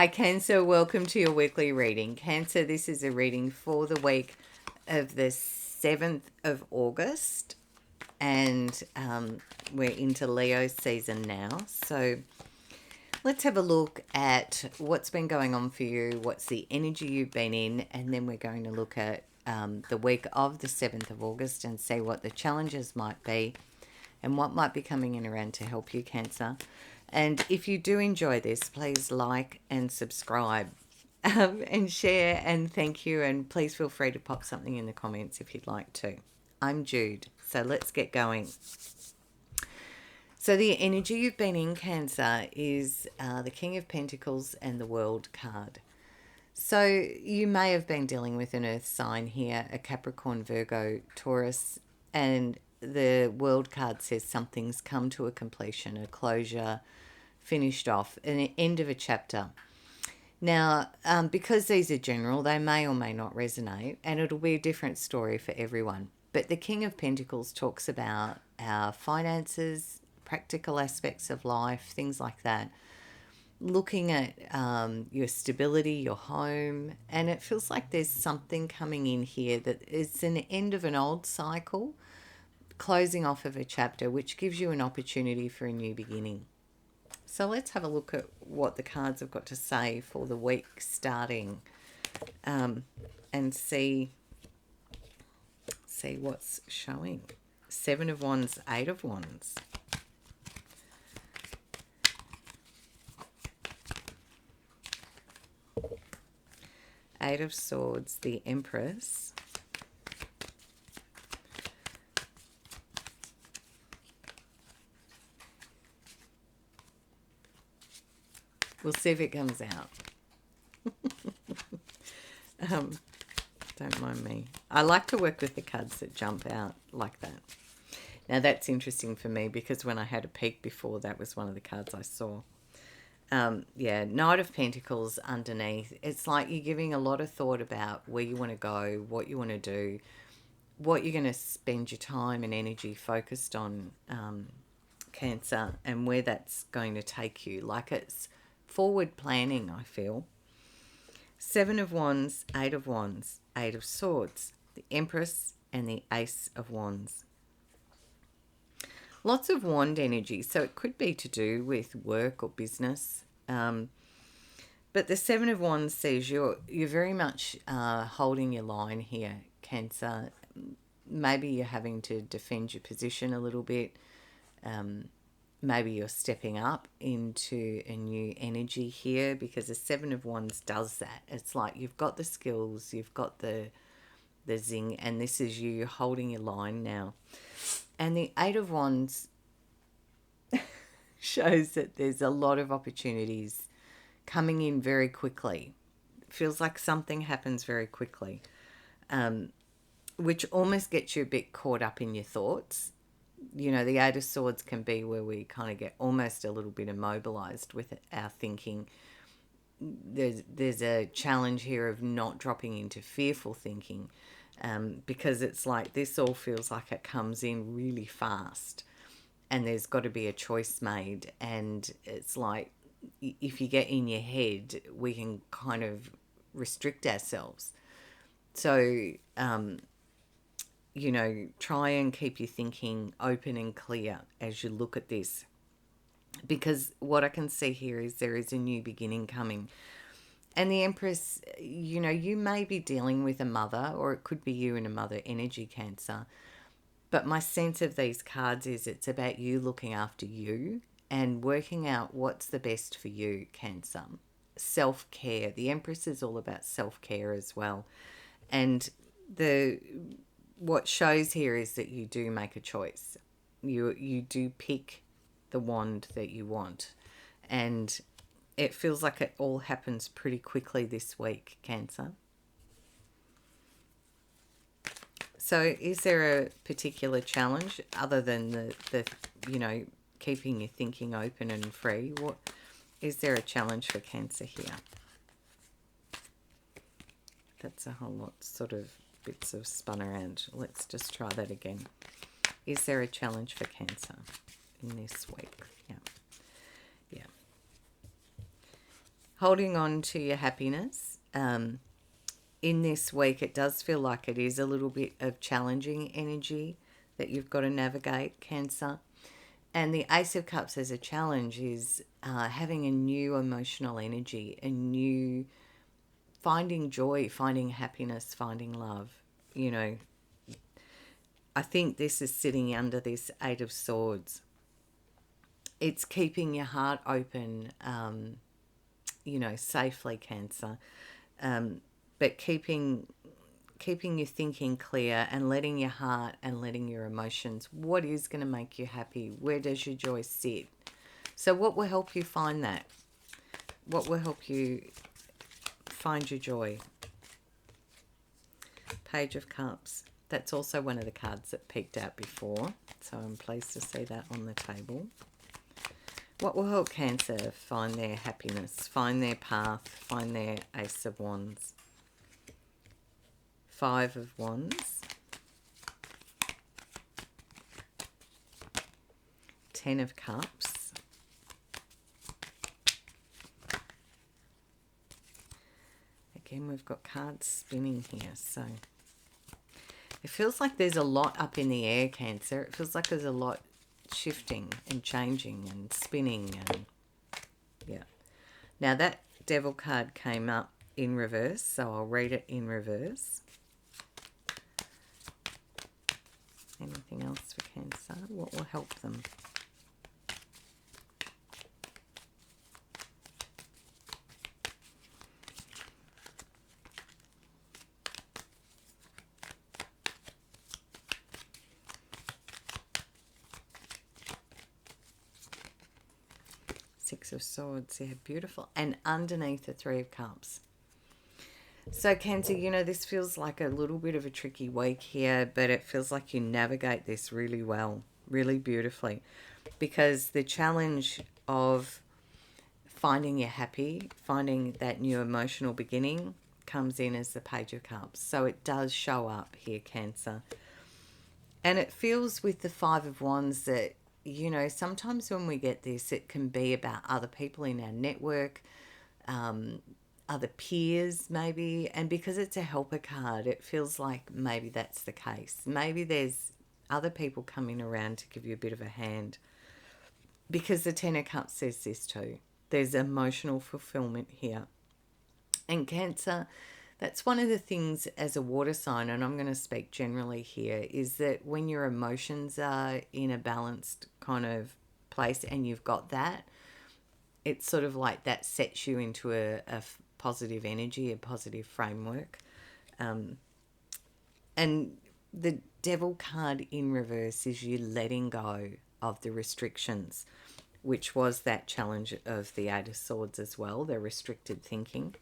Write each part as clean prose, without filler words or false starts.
Hi Cancer, welcome to your weekly reading. Cancer, this is a reading for the week of the 7th of August and we're into Leo season now. So let's have a look at what's been going on for you, what's the energy you've been in, and then we're going to look at the week of the 7th of August and see what the challenges might be and what might be coming in around to help you, Cancer. And if you do enjoy this, please like and subscribe and share, and thank you. And please feel free to pop something in the comments if you'd like to. I'm Jude, so let's get going. So the energy you've been in, Cancer, is the King of Pentacles and the World card. So you may have been dealing with an earth sign here, a Capricorn, Virgo, Taurus, and the World card says something's come to a completion, a closure, finished off, an end of a chapter. Now, because these are general, they may or may not resonate, and it'll be a different story for everyone. But the King of Pentacles talks about our finances, practical aspects of life, things like that. Looking at your stability, your home, and it feels like there's something coming in here that it's an end of an old cycle, closing off of a chapter, which gives you an opportunity for a new beginning. So let's have a look at what the cards have got to say for the week starting, and see what's showing. 7 of Wands, 8 of Wands. Eight of Swords, the Empress. We'll see if it comes out. Don't mind me. I like to work with the cards that jump out like that. Now that's interesting for me because when I had a peek before, that was one of the cards I saw. Yeah, Knight of Pentacles underneath. It's like you're giving a lot of thought about where you want to go, what you want to do, what you're going to spend your time and energy focused on, Cancer, and where that's going to take you. Like it's forward planning, I feel. 7 of Wands, 8 of Wands, 8 of Swords, the Empress, and the Ace of Wands. Lots of wand energy, so it could be to do with work or business. But the 7 of Wands says you're very much holding your line here, Cancer. Maybe you're having to defend your position a little bit. Maybe you're stepping up into a new energy here because the 7 of Wands does that. It's like you've got the skills, you've got the zing, and this is you holding your line now. And the 8 of Wands shows that there's a lot of opportunities coming in very quickly. It feels like something happens very quickly, which almost gets you a bit caught up in your thoughts. You know, the 8 of Swords can be where we kind of get almost a little bit immobilized with our thinking. There's a challenge here of not dropping into fearful thinking, because it's like this all feels like it comes in really fast and there's got to be a choice made, and it's like if you get in your head we can kind of restrict ourselves. So you know, try and keep your thinking open and clear as you look at this, because what I can see here is there is a new beginning coming. And the Empress, you know, you may be dealing with a mother, or it could be you and a mother energy, Cancer. But my sense of these cards is it's about you looking after you and working out what's the best for you, Cancer. Self-care. The Empress is all about self-care as well. And what shows here is that you do make a choice. You do pick the wand that you want. And it feels like it all happens pretty quickly this week, Cancer. So is there a particular challenge other than the you know, keeping your thinking open and free? What is there a challenge for Cancer here? That's a whole lot sort of bits of spun around. Let's just try that again. Is there a challenge for Cancer in this week? Yeah. holding on to your happiness. In this week, it does feel like it is a little bit of challenging energy that you've got to navigate, Cancer. And the Ace of Cups as a challenge is having a new emotional energy, a new finding joy, finding happiness, finding love. You know, I think this is sitting under this Eight of Swords. It's keeping your heart open, safely, Cancer. But keeping your thinking clear and letting your heart and letting your emotions, what is going to make you happy? Where does your joy sit? So what will help you find that? What will help you find your joy? Page of Cups. That's also one of the cards that peeked out before, so I'm pleased to see that on the table. What will help Cancer find their happiness, find their path, find their Ace of Wands? Five of Wands. 10 of Cups. Again, we've got cards spinning here, so it feels like there's a lot up in the air, Cancer. It feels like there's a lot shifting and changing and spinning, and yeah. Now that Devil card came up in reverse, so I'll read it in reverse. Anything else for Cancer? What will help them? Six of Swords, yeah, beautiful. And underneath the Three of Cups. So Cancer, this feels like a little bit of a tricky week here, but it feels like you navigate this really well, really beautifully, because the challenge of finding you happy, finding that new emotional beginning comes in as the Page of Cups. So it does show up here, Cancer. And it feels with the Five of Wands that, sometimes when we get this, it can be about other people in our network, other peers maybe, and because it's a helper card, it feels like maybe that's the case. Maybe there's other people coming around to give you a bit of a hand, because the Ten of Cups says this too. There's emotional fulfillment here. And Cancer, that's one of the things as a water sign, and I'm going to speak generally here, is that when your emotions are in a balanced kind of place and you've got that, it's sort of like that sets you into a positive energy, a positive framework. And the Devil card in reverse is you letting go of the restrictions, which was that challenge of the Eight of Swords as well, the restricted thinking.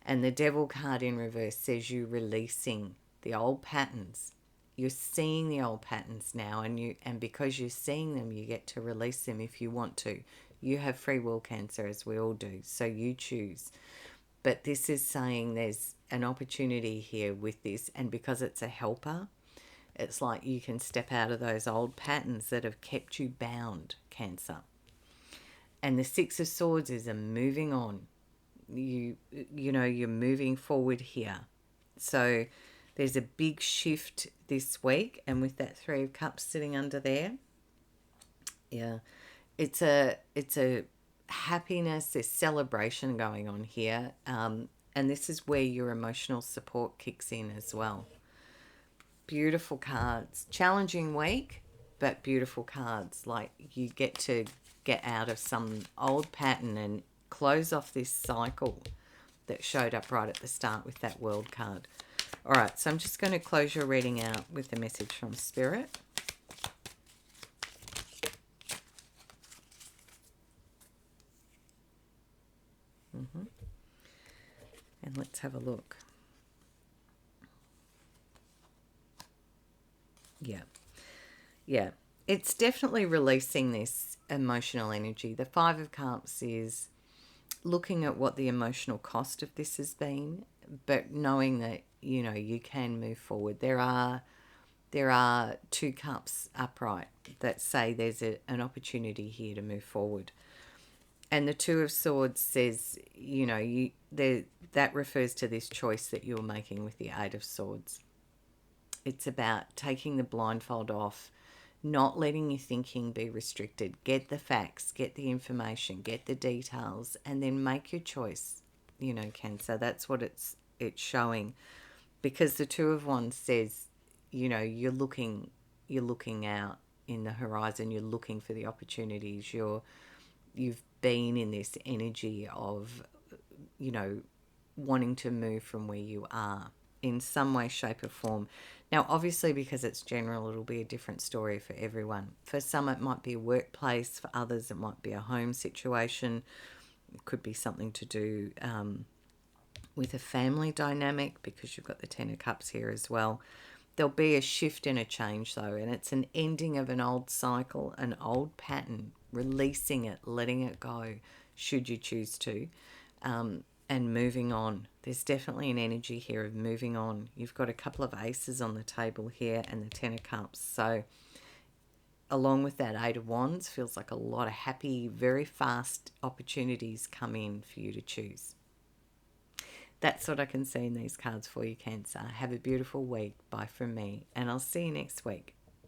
And the Devil card in reverse says you releasing the old patterns. You're seeing the old patterns now, and because you're seeing them, you get to release them if you want to. You have free will, Cancer, as we all do, so you choose. But this is saying there's an opportunity here with this, and because it's a helper, it's like you can step out of those old patterns that have kept you bound, Cancer. And the Six of Swords is a moving on. You're moving forward here. So there's a big shift this week, and with that Three of Cups sitting under there, yeah, it's a happiness, there's celebration going on here, and this is where your emotional support kicks in as well. Beautiful cards. Challenging week, but beautiful cards. Like you get to get out of some old pattern and close off this cycle that showed up right at the start with that World card. All right, so I'm just going to close your reading out with a message from Spirit. And let's have a look. Yeah. It's definitely releasing this emotional energy. The Five of Cups is looking at what the emotional cost of this has been, but knowing that, you can move forward. There are two cups upright that say there's an opportunity here to move forward. And the Two of Swords says, that refers to this choice that you're making with the Eight of Swords. It's about taking the blindfold off, not letting your thinking be restricted. Get the facts, get the information, get the details, and then make your choice. Cancer. That's what it's showing, because the Two of Wands says, you're looking out in the horizon. You're looking for the opportunities. You've been in this energy of, wanting to move from where you are in some way, shape, or form. Now, obviously, because it's general, it'll be a different story for everyone. For some, it might be a workplace. For others, it might be a home situation. It could be something to do with a family dynamic, because you've got the Ten of Cups here as well. There'll be a shift and a change, though, and it's an ending of an old cycle, an old pattern, releasing it, letting it go, should you choose to, and moving on. There's definitely an energy here of moving on. You've got a couple of aces on the table here and the Ten of Cups. So along with that Eight of Wands, feels like a lot of happy, very fast opportunities come in for you to choose. That's what I can see in these cards for you, Cancer. Have a beautiful week. Bye from me, and I'll see you next week.